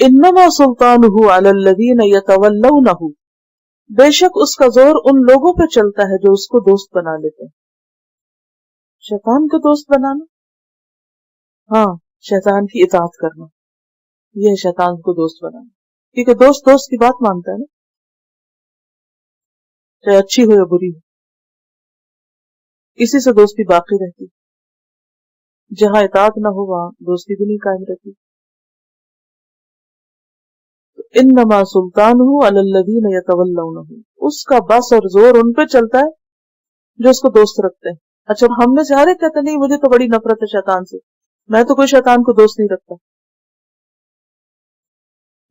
انما سلطانہ علی الذین یتولونہ، بے شک اس کا زور ان لوگوں پہ چلتا ہے جو اس کو دوست بنا لیتے ہیں۔ شیطان کو دوست بنانا، ہاں، شیطان کی اطاعت کرنا، یہ ہے شیطان کو دوست بنانا، کیونکہ دوست دوست کی بات مانتا ہے نا، چاہے اچھی ہو یا بری ہو، اسی سے دوستی باقی رہتی، جہاں اطاعت نہ ہو وہاں دوستی بھی نہیں قائم رہتی۔ انما سلطانہ علی الذین یتولونہ، اس کا بس اور زور ان پہ چلتا ہے جو اس کو دوست رکھتے ہیں۔ اچھا، ہم میں سے ہر ایک کہتے نہیں مجھے تو بڑی نفرت ہے شیطان سے، میں تو کوئی شیطان کو دوست نہیں رکھتا،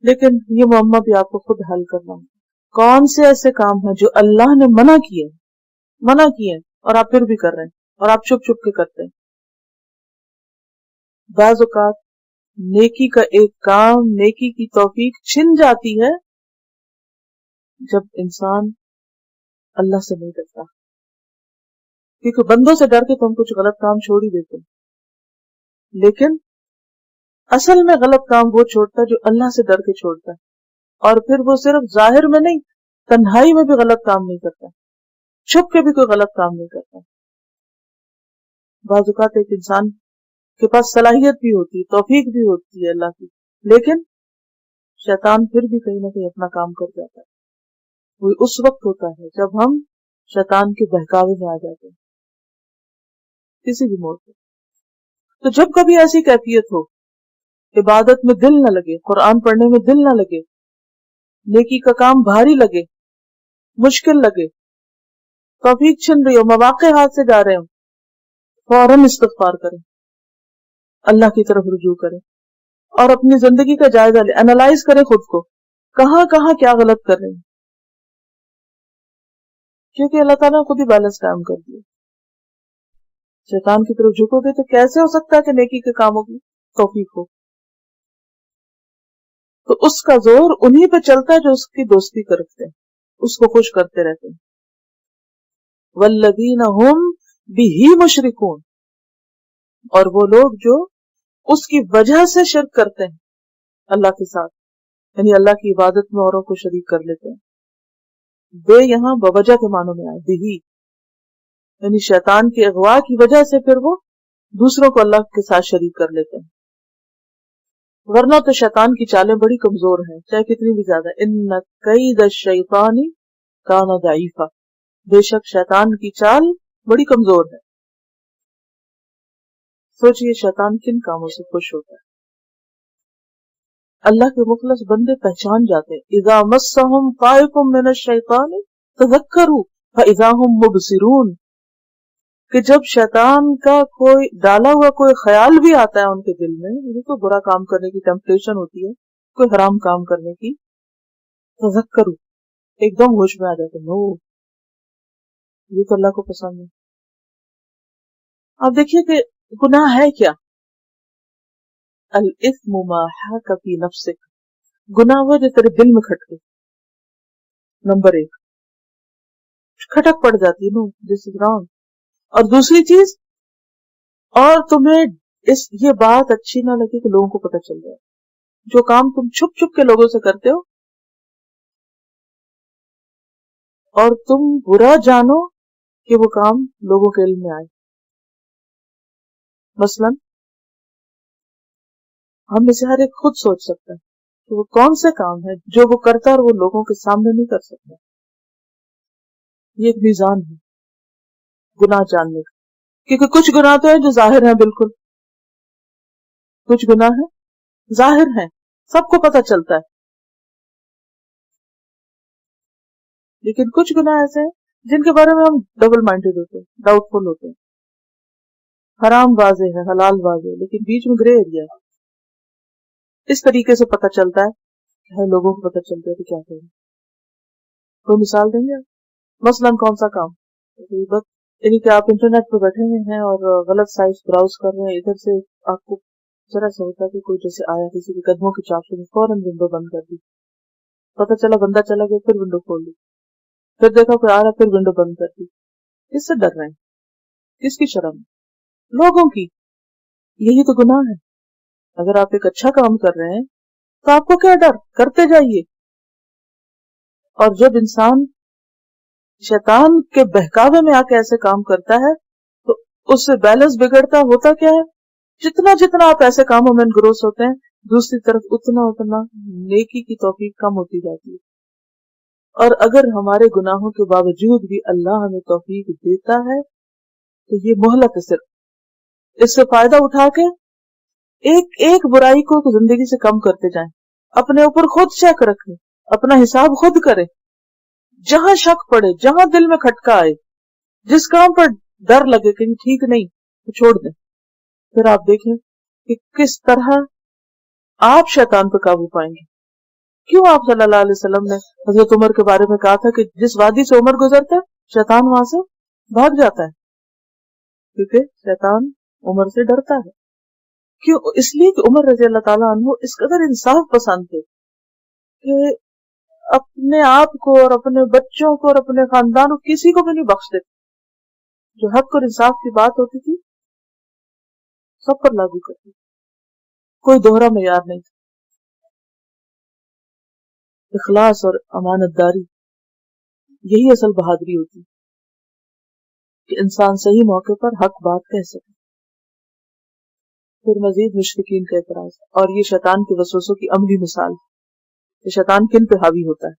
لیکن یہ معمہ بھی آپ کو خود حل کرنا ہے۔ کون سے ایسے کام ہیں جو اللہ نے منع کیے ہیں اور آپ پھر بھی کر رہے ہیں، اور آپ چھپ چھپ کے کرتے ہیں؟ بعض اوقات نیکی کا ایک کام، نیکی کی توفیق چھن جاتی ہے جب انسان اللہ سے نہیں ڈرتا، کیونکہ بندوں سے ڈر کے تو ہم کچھ غلط کام چھوڑ ہی دیتے ہیں، لیکن اصل میں غلط کام وہ چھوڑتا ہے جو اللہ سے ڈر کے چھوڑتا ہے، اور پھر وہ صرف ظاہر میں نہیں، تنہائی میں بھی غلط کام نہیں کرتا، چھپ کے بھی کوئی غلط کام نہیں کرتا۔ بعض اوقات ایک انسان کے پاس صلاحیت بھی ہوتی ہے، توفیق بھی ہوتی ہے اللہ کی، لیکن شیطان پھر بھی کہیں نہ کہیں اپنا کام کر جاتا ہے۔ وہ اس وقت ہوتا ہے جب ہم شیطان کے بہکاوے میں آ جاتے ہیں کسی بھی موڑ پہ۔ تو جب کبھی ایسی کیفیت ہو، عبادت میں دل نہ لگے، قرآن پڑھنے میں دل نہ لگے، نیکی کا کام بھاری لگے، مشکل لگے، توفیق چھن رہی ہو، مواقع ہاتھ سے جا رہے ہوں، فوراً استغفار کریں، اللہ کی طرف رجوع کریں، اور اپنی زندگی کا جائزہ لیں، انالائز کریں خود کو، کہاں کہاں کیا غلط کر رہے ہیں، کیونکہ اللہ تعالیٰ نے خود ہی بیلنس قائم کر دیا۔ شیطان کی طرف جھکو گے تو کیسے ہو سکتا ہے کہ نیکی کے کاموں کی توفیق ہو؟ تو اس کا زور انہی پہ چلتا ہے جو اس کی دوستی کرتے ہیں، اس کو خوش کرتے رہتے ہیں۔ والذین ہم بہ مشرکون، اور وہ لوگ جو اس کی وجہ سے شرک کرتے ہیں اللہ کے ساتھ، یعنی اللہ کی عبادت میں اوروں کو شریک کر لیتے ہیں۔ بے یہاں بوجہ کے معنوں میں آئے، بہ یعنی شیطان کی اغوا کی وجہ سے پھر وہ دوسروں کو اللہ کے ساتھ شریک کر لیتے ہیں، ورنہ تو شیطان کی چالیں بڑی کمزور ہیں، چاہے کتنی بھی زیادہ۔ ان کید الشیطان کان ضعیفا، بے شک شیطان کی چال بڑی کمزور ہے۔ سوچئے شیطان کن کاموں سے خوش ہوتا ہے؟ اللہ کے مخلص بندے پہچان جاتے ہیں، اذا مسهم طائف من الشیطان تذکروا فاذا هم مبصرون، کہ جب شیطان کا کوئی ڈالا ہوا کوئی خیال بھی آتا ہے ان کے دل میں، یعنی کوئی برا کام کرنے کی ٹیمپٹیشن ہوتی ہے، کوئی حرام کام کرنے کی، تذکروا ایک دم ہوش میں آ جاتے ہیں، نو یہ تو اللہ کو پسند ہے۔ آپ دیکھیے کہ گناہ ہے کیا؟ الاثم ما حاک فی نفسک، گناہ وہ جو تیرے دل میں کھٹکے، نمبر ایک کھٹک پڑ جاتی ہے، نو دس از رانگ۔ اور دوسری چیز، اور تمہیں یہ بات اچھی نہ لگے کہ لوگوں کو پتہ چل جائے، جو کام تم چھپ چھپ کے لوگوں سے کرتے ہو اور تم برا جانو کہ وہ کام لوگوں کے علم میں آئے۔ مثلا ہم میں سے ہر ایک خود سوچ سکتا ہے کہ وہ کون سے کام ہے جو وہ کرتا ہے اور وہ لوگوں کے سامنے نہیں کر سکتا۔ یہ ایک میزان ہے گناہ جاننے کا، کیونکہ کچھ گناہ تو ہیں جو ظاہر ہیں، بالکل کچھ گناہ ہیں ظاہر ہیں، سب کو پتہ چلتا ہے، لیکن کچھ گناہ ایسے ہیں جن کے بارے میں ہم ڈبل مائنڈیڈ ہوتے ہیں، ڈاؤٹ فل ہوتے ہیں۔ حرام واضح ہے، حلال واضح ہے، لیکن بیچ میں گرے ایریا ہے، اس طریقے سے پتہ چلتا ہے کہ لوگوں کو پتہ چلتا ہے تو کیا کریں۔ کوئی مثال دیں گے؟ مثلا کون سا کام؟ غیبت، یعنی کہ آپ انٹرنیٹ پہ بیٹھے ہوئے ہیں اور غلط سائٹس براؤز کر رہے ہیں، ادھر سے آپ کو ذرا سا ہوتا ہے کہ کوئی جیسے آیا کسی کے قدموں کی چاپ سے فوراً ونڈو بند کر دی، پتہ چلا بندہ چلا گیا، پھر ونڈو کھول دی، پھر دیکھا کوئی آ رہا، پھر ونڈو بند کر دی۔ کس سے ڈر رہے ہیں؟ کس کی شرم؟ لوگوں کی۔ یہی تو گناہ ہے۔ اگر آپ ایک اچھا کام کر رہے ہیں تو آپ کو کیا ڈر، کرتے جائیے. اور جب انسان شیطان کے بہکاوے میں آ کے ایسے کام کرتا ہے تو اس سے بیلنس بگڑتا ہوتا کیا ہے، جتنا جتنا آپ ایسے کاموں میں انگروس ہوتے ہیں دوسری طرف اتنا اتنا نیکی کی توفیق کم ہوتی جاتی ہے. اور اگر ہمارے گناہوں کے باوجود بھی اللہ ہمیں توفیق دیتا ہے تو یہ مہلت ہے، صرف اس سے فائدہ اٹھا کے ایک ایک برائی کو زندگی سے کم کرتے جائیں. اپنے اوپر خود چیک رکھیں، اپنا حساب خود کریں. جہاں شک پڑے، جہاں دل میں کھٹکا آئے، جس کام پر ڈر لگے کہ ٹھیک نہیں تو چھوڑ دیں. پھر آپ دیکھیں کہ کس طرح آپ شیطان پہ قابو پائیں گے. کیوں آپ صلی اللہ علیہ وسلم نے حضرت عمر کے بارے میں کہا تھا کہ جس وادی سے عمر گزرتا ہے شیطان وہاں سے بھاگ جاتا ہے، کیونکہ شیطان عمر سے ڈرتا ہے. کیوں؟ اس لیے کہ عمر رضی اللہ تعالیٰ عنہ اس قدر انصاف پسند تھے کہ اپنے آپ کو اور اپنے بچوں کو اور اپنے خاندان کو کسی کو بھی نہیں بخشتے. جو حق اور انصاف کی بات ہوتی تھی سب پر لاگو کرتے، کوئی دوہرا معیار نہیں تھا. اخلاص اور امانت داری یہی اصل بہادری ہوتی کہ انسان صحیح موقع پر حق بات کہہ سکے. پھر مزید مشرکین کا اعتراض، اور یہ شیطان کے وسوسوں کی عملی مثال کہ شیطان کن پہ حاوی ہوتا ہے.